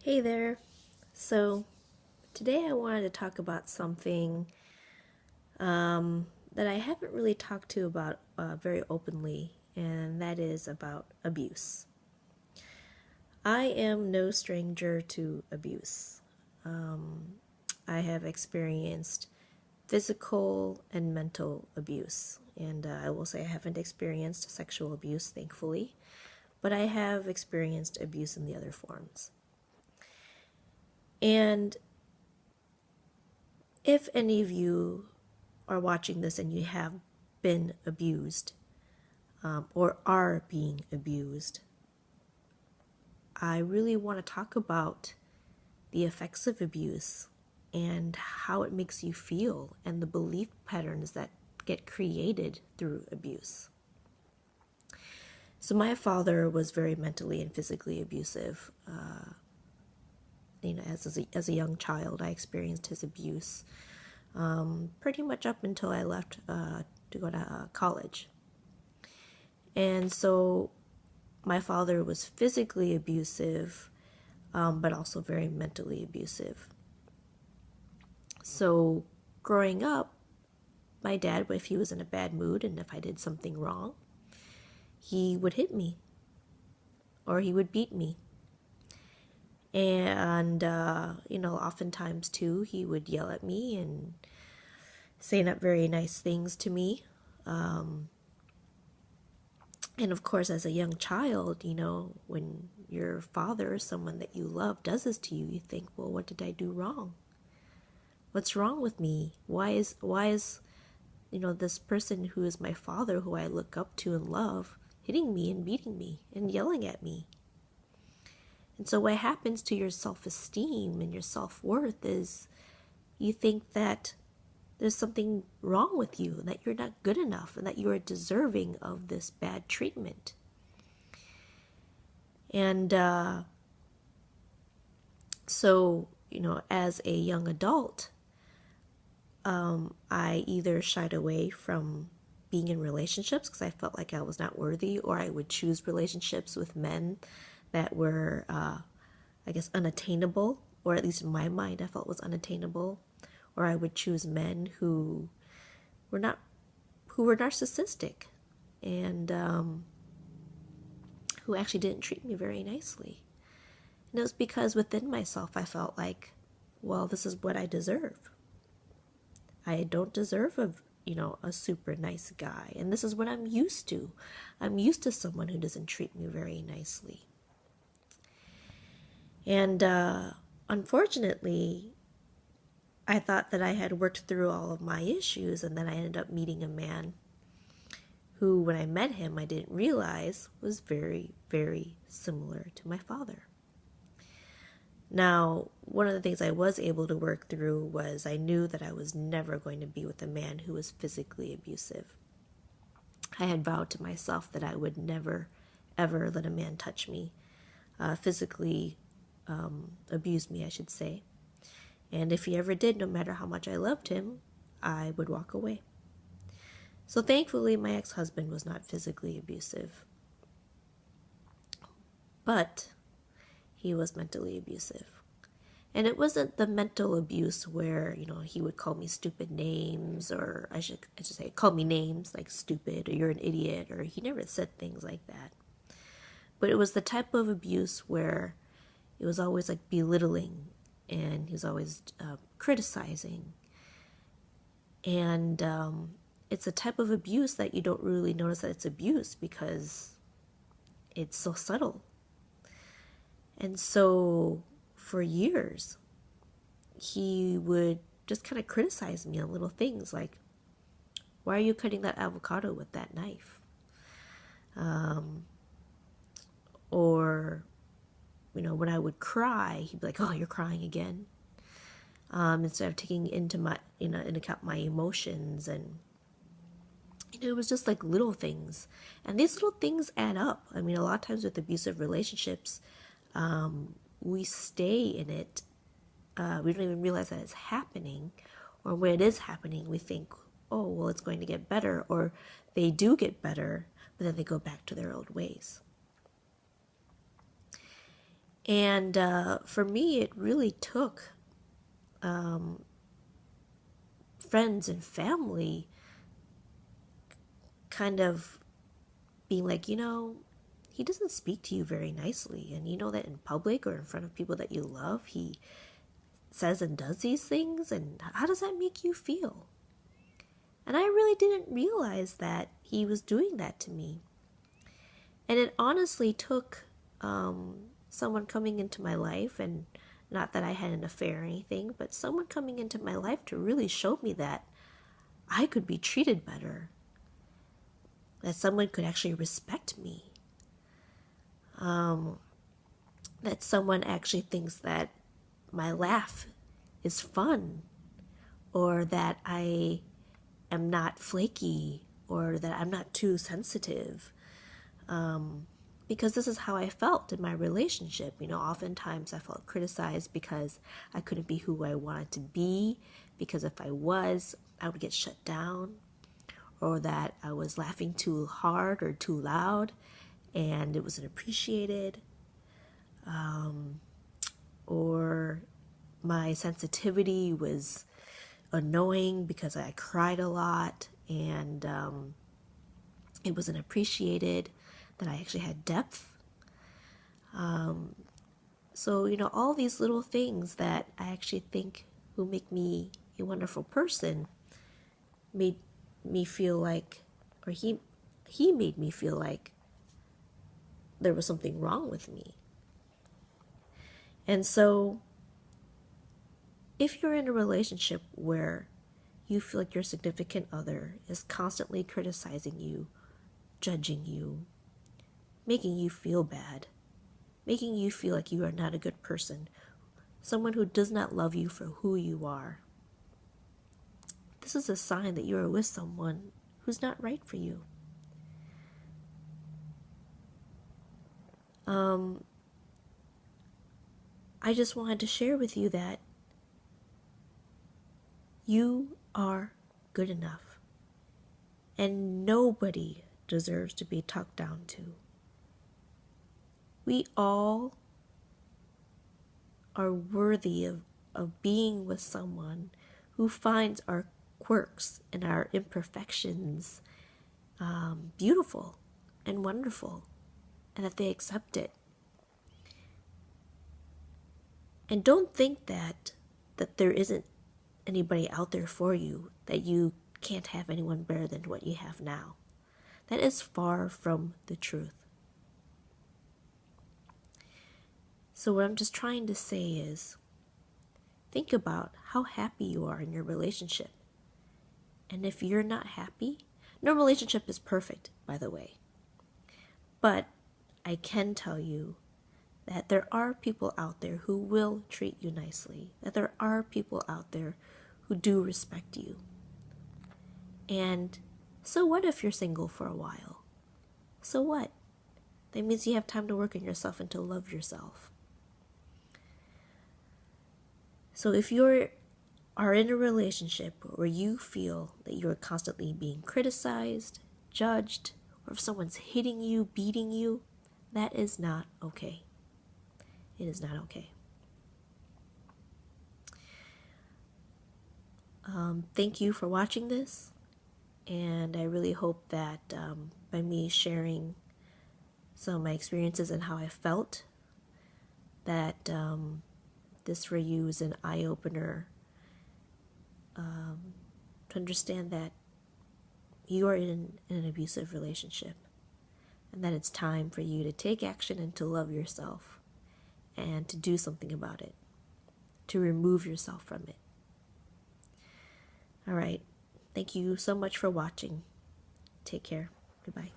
Hey there. So, today I wanted to talk about something that I haven't really talked to about very openly, and that is about abuse. I am no stranger to abuse. I have experienced physical and mental abuse, and I will say I haven't experienced sexual abuse, thankfully, but I have experienced abuse in the other forms. And if any of you are watching this and you have been abused or are being abused, I really want to talk about the effects of abuse and how it makes you feel and the belief patterns that get created through abuse. So my father was very mentally and physically abusive. As a young child, I experienced his abuse pretty much up until I left to go to college. And so my father was physically abusive, but also very mentally abusive. So growing up, my dad, if he was in a bad mood and if I did something wrong, he would hit me or he would beat me. And, oftentimes too, he would yell at me and say not very nice things to me. And of course, as a young child, when your father, someone that you love, does this to you, you think, well, what did I do wrong? What's wrong with me? Why is this person who is my father, who I look up to and love, hitting me and beating me and yelling at me? And so what happens to your self-esteem and your self-worth is you think that there's something wrong with you, that you're not good enough, and that you are deserving of this bad treatment. And so, as a young adult, I either shied away from being in relationships because I felt like I was not worthy, or I would choose relationships with men that were, unattainable, or at least in my mind, I felt was unattainable. Or I would choose men who were narcissistic and who actually didn't treat me very nicely. And it was because within myself I felt like, well, this is what I deserve. I don't deserve a super nice guy, and this is what I'm used to. I'm used to someone who doesn't treat me very nicely. And unfortunately, I thought that I had worked through all of my issues, and then I ended up meeting a man who, when I met him, I didn't realize was very, very similar to my father. Now, one of the things I was able to work through was I knew that I was never going to be with a man who was physically abusive. I had vowed to myself that I would never, ever let a man touch me, physically abuse me, I should say. And if he ever did, no matter how much I loved him, I would walk away. So thankfully, my ex-husband was not physically abusive, but he was mentally abusive. And it wasn't the mental abuse where, he would call me stupid names, or I should say, call me names like stupid or you're an idiot, or he never said things like that. But it was the type of abuse where it was always like belittling, and he was always criticizing. And it's a type of abuse that you don't really notice that it's abuse because it's so subtle. And so for years, he would just kind of criticize me on little things like, why are you cutting that avocado with that knife? Or, when I would cry, he'd be like, oh, you're crying again. Instead of taking into account my emotions. And it was just like little things, and these little things add up. I mean, a lot of times with abusive relationships, we stay in it. We don't even realize that it's happening, or when it is happening, we think, oh, well, it's going to get better, or they do get better, but then they go back to their old ways. And for me, it really took friends and family kind of being like, he doesn't speak to you very nicely. And you know that in public or in front of people that you love, he says and does these things. And how does that make you feel? And I really didn't realize that he was doing that to me. And it honestly took someone coming into my life, and not that I had an affair or anything, but someone coming into my life to really show me that I could be treated better, that someone could actually respect me, that someone actually thinks that my laugh is fun, or that I am not flaky, or that I'm not too sensitive. Because this is how I felt in my relationship. Oftentimes I felt criticized because I couldn't be who I wanted to be, because if I was, I would get shut down, or that I was laughing too hard or too loud and it wasn't appreciated, or my sensitivity was annoying because I cried a lot and it wasn't appreciated, that I actually had depth. So, all these little things that I actually think will make me a wonderful person made me feel like, or he made me feel like there was something wrong with me. And so, if you're in a relationship where you feel like your significant other is constantly criticizing you, judging you, making you feel bad, making you feel like you are not a good person, someone who does not love you for who you are, this is a sign that you are with someone who's not right for you. I just wanted to share with you that you are good enough, and nobody deserves to be talked down to. We all are worthy of being with someone who finds our quirks and our imperfections beautiful and wonderful, and that they accept it. And don't think that there isn't anybody out there for you, that you can't have anyone better than what you have now. That is far from the truth. So what I'm just trying to say is, think about how happy you are in your relationship. And if you're not happy, no relationship is perfect, by the way. But I can tell you that there are people out there who will treat you nicely, that there are people out there who do respect you. And so what if you're single for a while? So what? That means you have time to work on yourself and to love yourself. So if you are in a relationship where you feel that you're constantly being criticized, judged, or if someone's hitting you, beating you, that is not okay. It is not okay. Thank you for watching this, and I really hope that by me sharing some of my experiences and how I felt, that this for you is an eye-opener to understand that you are in an abusive relationship, and that it's time for you to take action and to love yourself and to do something about it, to remove yourself from it. All right. Thank you so much for watching. Take care. Goodbye.